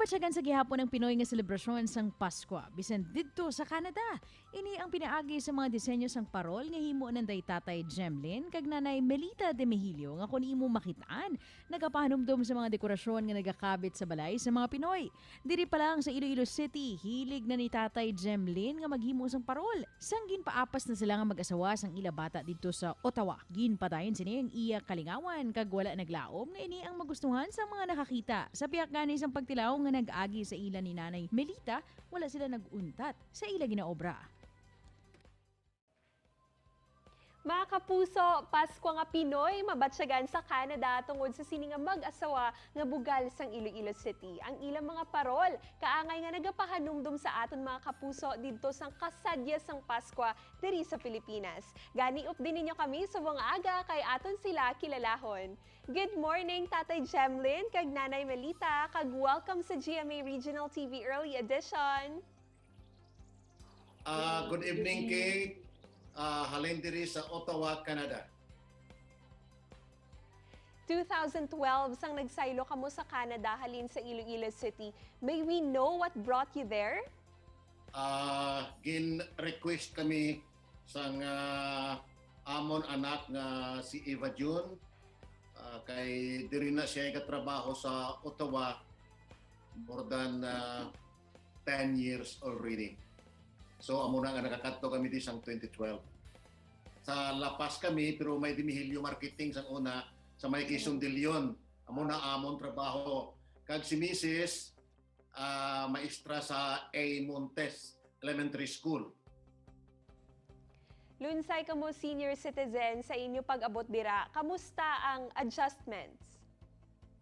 Mabatsagan sa gihapon ng Pinoy nga selebrasyon sang Pasko. Bisan didto sa Canada, ini ang pinaagi sa mga disenyo sang parol nga himo ng Tatay Jemlyn kag Nanay Melita de Mejillo nga kun imo makitaan, nagapahanumdum sa mga dekorasyon nga nagakabit sa balay sa mga Pinoy. Diri pa lang sa Iloilo City, hilig na ni Tatay Jemlyn nga maghimo sang parol. Sang ginpaapas na sila nga mag-asawa sang ila bata didto sa Ottawa. Ginpadayon sini ang iya kalingawan kag wala naglaom nga ini ang magustuhan sa mga nakakita. Sa biyak gani sang pagtilaw nga nag-agi sa ila ni Nanay Melita, wala sila nag-untat sa ila ginaobra. Mga kapuso, Pasko nga Pinoy, mabatsyagan sa Canada tungod sa sini nga mag-asawa nga bugal sang Iloilo City. Ang ilang mga parol, kaangay nga nagapahanumdum sa aton mga kapuso didto sang kasadya sang Pasko diri sa Pilipinas. Gani up din ninyo kami sa mga aga kay aton sila kilalahon. Good morning, Tatay Jemlyn kag Nanay Melita, kag welcome sa GMA Regional TV Early Edition. Good evening, Kate. Halin diri sa Ottawa, Canada. 2012 sang nagsaylo kamo sa Canada halin sa Iloilo City. May we know what brought you there? Gin-request kami sang amon anak nga si Eva June. Kay diri na siya katrabaho sa Ottawa more than 10 years already. So amo na nga nakakadto kami di sang 2012. Sa Lapas kami pero may Dimihilyo marketing sang una sa may Quezon de Leon. Amo na amon trabaho. Kag si Mrs. Maestra sa A. Montes Elementary School. Lunsay kamo senior citizen sa inyo pag-abot dira. Kamusta ang adjustments?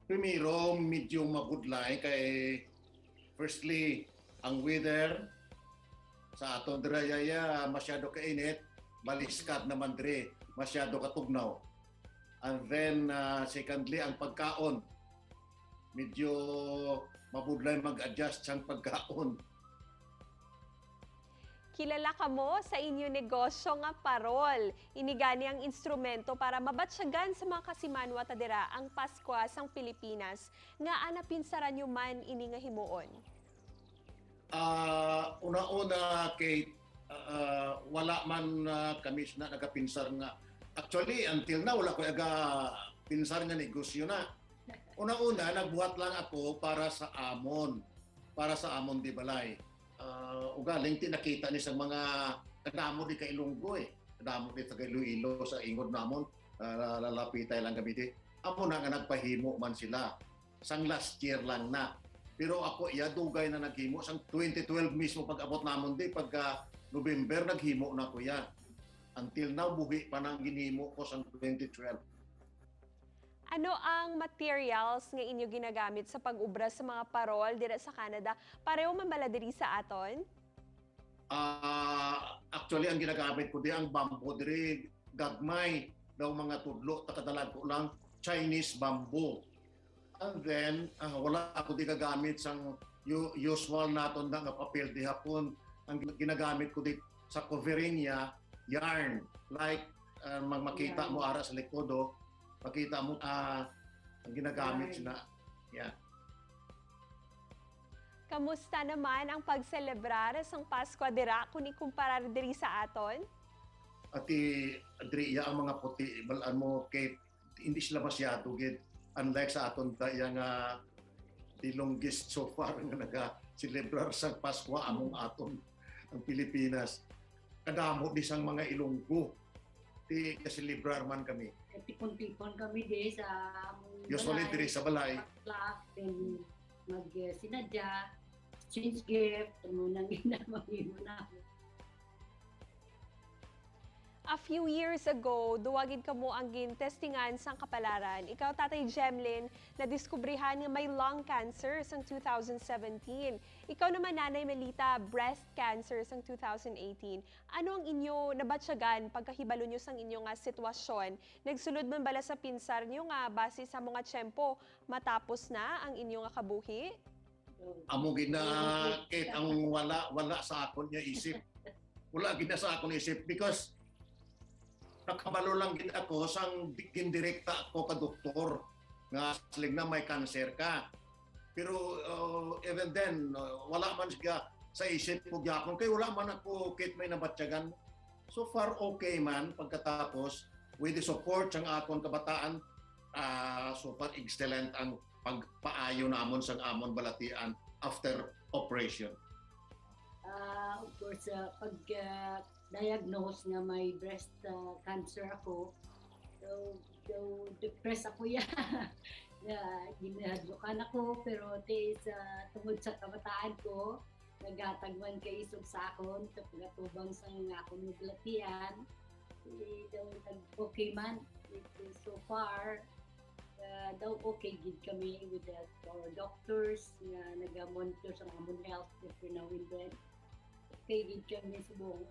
Primero, medyo magudlay kay firstly ang weather sa aton diraya masyado kainit, baliskat naman dire, masyado katugnaw. And then secondly ang pagkaon. Medyo mabudlay mag-adjust sang pagkaon. Kilala kamo sa inyo negosyo nga parol. Inigani ang instrumento para mabatsyagan sa mga kasimanwa ta dira ang Pasko sang Pilipinas nga anapinsaran nyo man ini nga himuon. Una-una kay wala man kami na nagapinsar nga. Actually, until now, wala ko aga pinsar nga negosyo na. Una-una, nagbuhat lang ako para sa amon. Para sa amon di balay. Ugaling tinakita ni sa mga kadamo di ka Ilonggo eh. Kadamo di taga Iloilo sa ingod namon. Lalapitay lang kami di. Amo na nga nagpahimo man sila. Sang last year lang na. Pero ako dugay na naghimo sang 2012 mismo pag-abot namon di pagka November naghimo na ko ya. Until now buhi pa nang ginhimo ko sang 2012. Ano ang materials nga inyo ginagamit sa pag-ubra sa mga parol dira sa Canada? Pareho man bala diri sa aton? Actually ang ginagamit ko di ang bamboo diri gagmay daw mga tudlo takadalag ko lang Chinese bamboo. And then, wala ako di gagamit sang usual naton na nga papel di hapon. Ang ginagamit ko di sa covering niya, yarn. Like, makita mo ara sa likodo, makita mo ang ginagamit na. Yeah. Kamusta naman ang pagselebrar sang Pasko dira kung ikumparar diri sa aton? Ati, diri ang mga puti, balaan mo kay hindi sila masyado gid. Unlike sa aton daya nga the longest so far nga naga-celebrar sa Pasko among aton ang Pilipinas. Kadamo di sang mga Ilonggo. Ti ka-celebrar man kami. Tipon-tipon kami di sa Usually diri sa balay. Then mag-sinadya, change gift, muna ginamahimo na. A few years ago, duwagin ka mo ang gintestingan sang kapalaran. Ikaw, Tatay Jemlyn, nadiskubrihan nga may lung cancer sang 2017. Ikaw naman, Nanay Melita, breast cancer sang 2018. Ano ang inyo nabatsyagan pagkahibalo nyo sang inyo nga sitwasyon? Nagsulod man bala sa pinsar nyo nga base sa mga tiyempo matapos na ang inyo nga kabuhi? Amo gina kahit ang wala sa akon niya isip. Wala gina sa akon isip because nakabalo lang gid ako sang gindirekta ako ka doktor nga sling na may cancer ka. Pero even then, wala man siya sa isip ko gyapon kay wala man ako kit may nabatyagan. So far okay man pagkatapos with the support sang akon kabataan, so far excellent ang pagpaayo namon sang amon balatian after operation. Of course, pag-diagnose nga may breast cancer ako, so depressed ako yan. Ginahadlukan ako, pero tungod sa kabataan ko, nagatagman kay isog sa akon, sa pagatubang sa nga akong naglatian, okay man. So far, daw okay gid kami with our doctors nga naga-monitor sa amon health every now and then. Okay gid kami subong.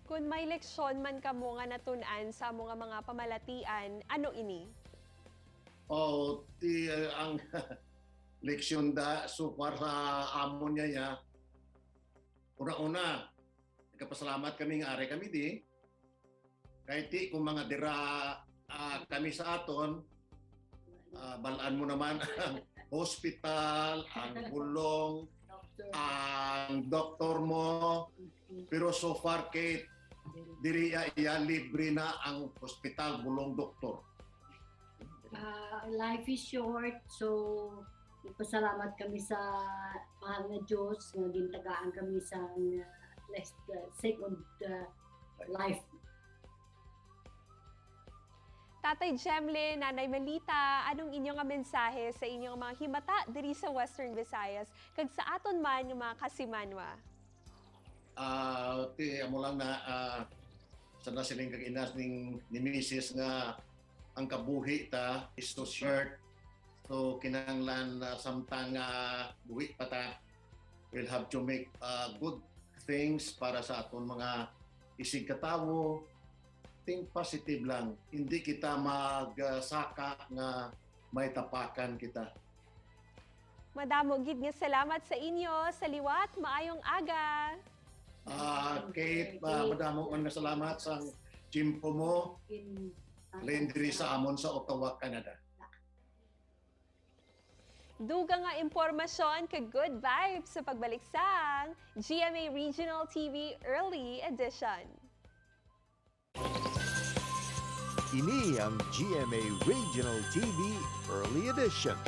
Kung may leksyon man kamo nga natun-an sa mga pamalatian, ano ini? Ang leksyon da so far sa amon niya, una-una, nagkapasalamat kami nga are kami di. Kahit di kung mga dira kami sa aton, balaan mo naman ang hospital, ang bulong, ang doktor mo. Pero so far kay diri iya libre na ang hospital, bulong, doktor. Life is short, so ipasalamat kami sa mahal na Diyos nga gintagaan kami sa second life. Tatay Jemlyn, Nanay Melita, anong inyong nga mensahe sa inyong mga himata diri sa Western Visayas kag sa aton man nga mga kasimanwa? Amo lang na sana siling kag-inas ni Mrs. nga ang kabuhi ta is to short. So kinahanglan samtang buhi pa ta, we'll have to make good things para sa aton mga isig katawo. Think positive lang. Hindi kita magsaka nga may tapakan kita. Madamo gid nga salamat sa inyo, sa liwat, maayong aga. Kate, madamo man nga salamat sa chimpo mo, Lendri sa amon sa Ottawa, Canada. Duga nga impormasyon kag good vibes sa pagbalik sa GMA Regional TV Early Edition. Ini ang GMA Regional TV Early Edition.